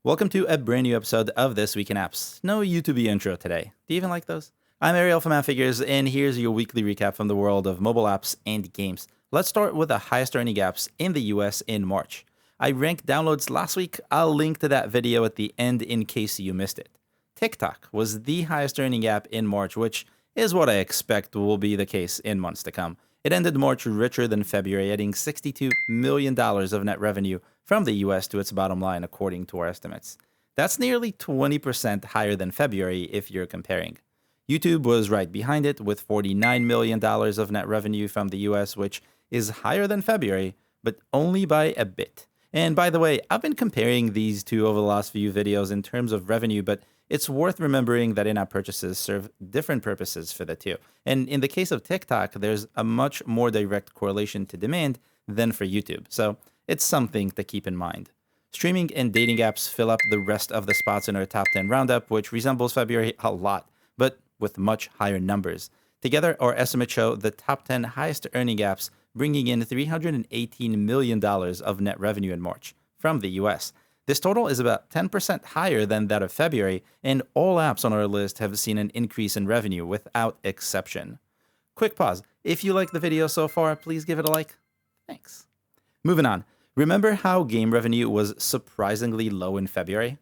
Welcome to a brand new episode of This Week in Apps. No YouTube intro today. Do you even like those? I'm Ariel from Appfigures, and here's your weekly recap from the world of mobile apps and games. Let's start with the highest earning apps in the US in March. I ranked downloads last week. I'll link to that video at the end in case you missed it. TikTok was the highest earning app in March, which is what I expect will be the case in months to come. It ended March richer than February, adding $62 million of net revenue from the US to its bottom line, according to our estimates. That's nearly 20% higher than February if you're comparing. YouTube was right behind it with $49 million of net revenue from the US, which is higher than February, but only by a bit. And by the way, I've been comparing these two over the last few videos in terms of revenue, but it's worth remembering that in-app purchases serve different purposes for the two. And in the case of TikTok, there's a much more direct correlation to demand than for YouTube. So it's something to keep in mind. Streaming and dating apps fill up the rest of the spots in our top 10 roundup, which resembles February a lot, but with much higher numbers. Together, our estimates show the top 10 highest earning apps bringing in $318 million of net revenue in March from the US. This total is about 10% higher than that of February, and all apps on our list have seen an increase in revenue without exception. Quick pause. If you like the video so far, please give it a like. Thanks. Moving on. Remember how game revenue was surprisingly low in February?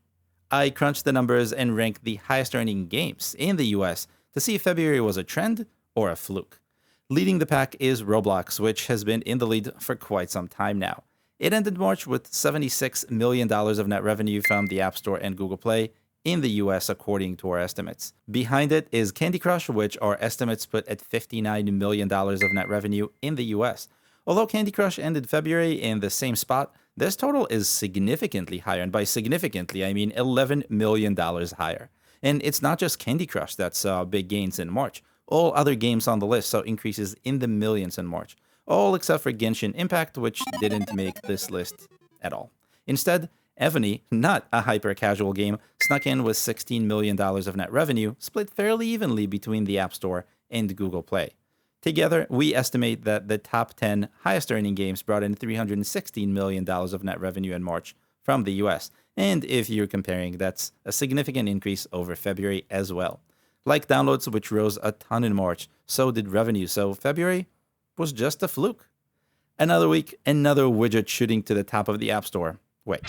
I crunched the numbers and ranked the highest earning games in the US to see if February was a trend or a fluke. Leading the pack is Roblox, which has been in the lead for quite some time now. It ended March with $76 million of net revenue from the App Store and Google Play in the US, according to our estimates. Behind it is Candy Crush, which our estimates put at $59 million of net revenue in the US. Although Candy Crush ended February in the same spot, this total is significantly higher, and by significantly, I mean $11 million higher. And it's not just Candy Crush that saw big gains in March. All other games on the list saw increases in the millions in March. All except for Genshin Impact, which didn't make this list at all. Instead, Evony, not a hyper-casual game, snuck in with $16 million of net revenue, split fairly evenly between the App Store and Google Play. Together, we estimate that the top 10 highest-earning games brought in $316 million of net revenue in March from the US. And if you're comparing, that's a significant increase over February as well. Like downloads, which rose a ton in March, so did revenue. So February was just a fluke. Another week, another widget shooting to the top of the App Store. Wait,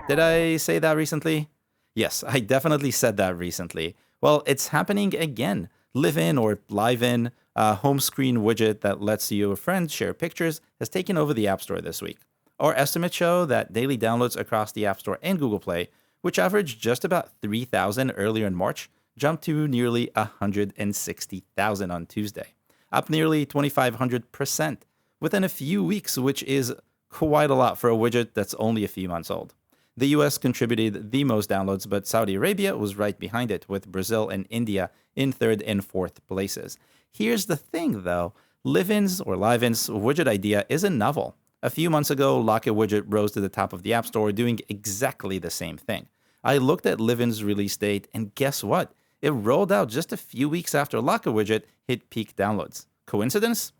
did I say that recently? Yes, I definitely said that recently. Well, it's happening again. Live In or Live In, a home screen widget that lets your friends share pictures, has taken over the App Store this week. Our estimates show that daily downloads across the App Store and Google Play, which averaged just about 3,000 earlier in March, jumped to nearly 160,000 on Tuesday, up nearly 2,500% within a few weeks, which is quite a lot for a widget that's only a few months old. The US contributed the most downloads, but Saudi Arabia was right behind it, with Brazil and India in third and fourth places. Here's the thing, though. Live-In's or Live-In's widget idea isn't novel. A few months ago, Lock It Widget rose to the top of the App Store doing exactly the same thing. I looked at Live-In's release date, and guess what? It rolled out just a few weeks after Lock It Widget hit peak downloads. Coincidence?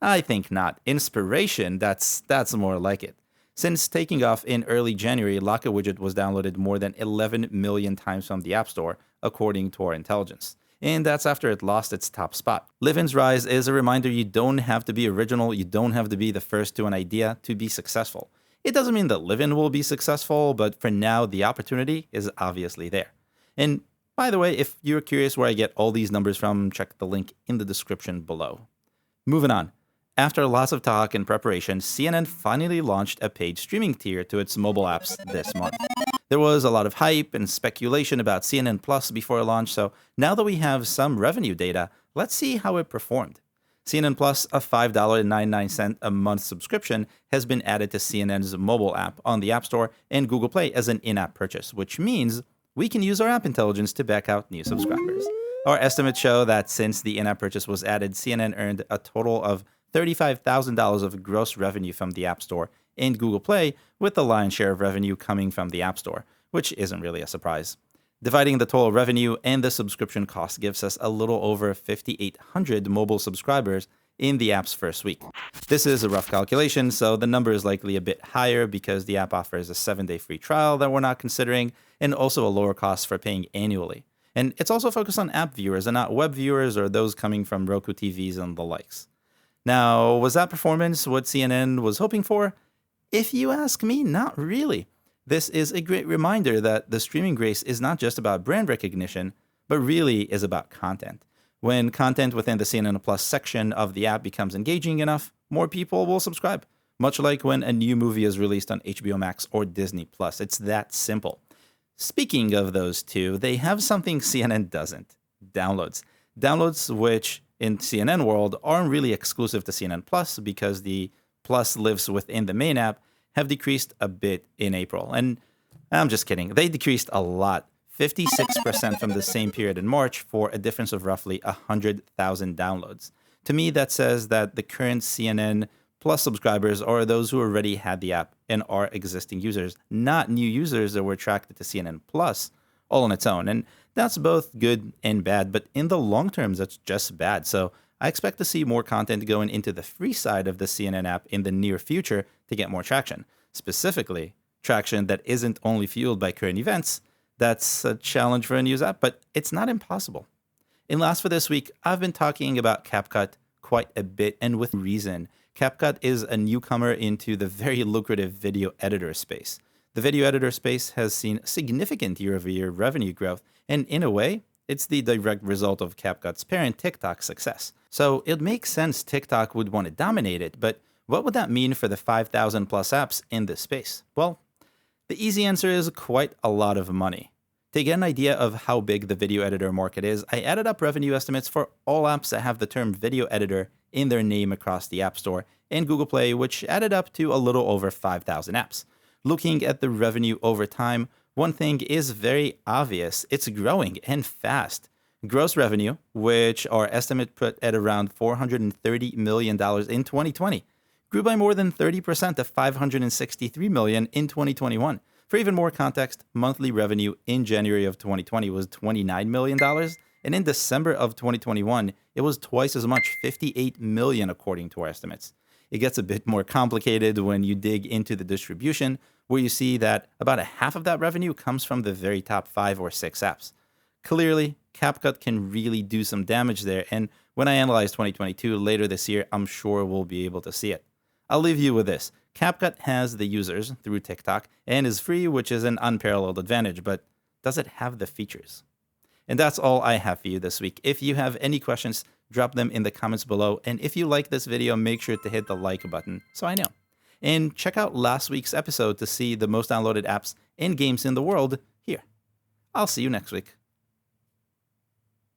I think not. Inspiration? That's more like it. Since taking off in early January, Lock It Widget was downloaded more than 11 million times from the App Store, according to our intelligence. And that's after it lost its top spot. Live-In's rise is a reminder you don't have to be original, you don't have to be the first to an idea to be successful. It doesn't mean that Live-In will be successful, but for now, the opportunity is obviously there. And by the way, if you're curious where I get all these numbers from, check the link in the description below. Moving on. After lots of talk and preparation, CNN finally launched a paid streaming tier to its mobile apps this month. There was a lot of hype and speculation about CNN Plus before launch, so now that we have some revenue data, let's see how it performed. CNN Plus, a $5.99 a month subscription, has been added to CNN's mobile app on the App Store and Google Play as an in-app purchase, which means we can use our app intelligence to back out new subscribers. Our estimates show that since the in-app purchase was added, CNN earned a total of $35,000 of gross revenue from the App Store and Google Play, with the lion's share of revenue coming from the App Store, which isn't really a surprise. Dividing the total revenue and the subscription cost gives us a little over 5,800 mobile subscribers in the app's first week. This is a rough calculation, so the number is likely a bit higher because the app offers a 7-day free trial that we're not considering, and also a lower cost for paying annually. And it's also focused on app viewers and not web viewers or those coming from Roku TVs and the likes. Now, was that performance what CNN was hoping for? If you ask me, not really. This is a great reminder that the streaming grace is not just about brand recognition, but really is about content. When content within the CNN Plus section of the app becomes engaging enough, more people will subscribe. Much like when a new movie is released on HBO Max or Disney Plus. It's that simple. Speaking of those two, they have something CNN doesn't. Downloads. Downloads which, in CNN world, aren't really exclusive to CNN Plus because the Plus lives within the main app, have decreased a bit in April. And I'm just kidding. They decreased a lot. 56% from the same period in March for a difference of roughly 100,000 downloads. To me, that says that the current CNN Plus subscribers are those who already had the app and are existing users, not new users that were attracted to CNN Plus all on its own. And that's both good and bad, but in the long term, that's just bad. So I expect to see more content going into the free side of the CNN app in the near future to get more traction. Specifically, traction that isn't only fueled by current events. That's a challenge for a news app, but it's not impossible. And last for this week, I've been talking about Capcut quite a bit, and with reason. Capcut is a newcomer into the very lucrative video editor space. The video editor space has seen significant year-over-year revenue growth, and in a way, it's the direct result of Capcut's parent TikTok's success. So it makes sense TikTok would want to dominate it, but what would that mean for the 5,000 plus apps in this space? Well, the easy answer is quite a lot of money. To get an idea of how big the video editor market is, I added up revenue estimates for all apps that have the term video editor in their name across the App Store and Google Play, which added up to a little over 5,000 apps. Looking at the revenue over time, one thing is very obvious. It's growing and fast. Gross revenue, which our estimate put at around $430 million in 2020, grew by more than 30% to $563 million in 2021. For even more context, monthly revenue in January of 2020 was $29 million, and in December of 2021, it was twice as much, $58 million according to our estimates. It gets a bit more complicated when you dig into the distribution, where you see that about a half of that revenue comes from the very top 5 or 6 apps. Clearly, Capcut can really do some damage there, and when I analyze 2022 later this year, I'm sure we'll be able to see it. I'll leave you with this. Capcut has the users through TikTok and is free, which is an unparalleled advantage, but does it have the features? And that's all I have for you this week. If you have any questions, drop them in the comments below. And if you like this video, make sure to hit the like button so I know. And check out last week's episode to see the most downloaded apps and games in the world here. I'll see you next week.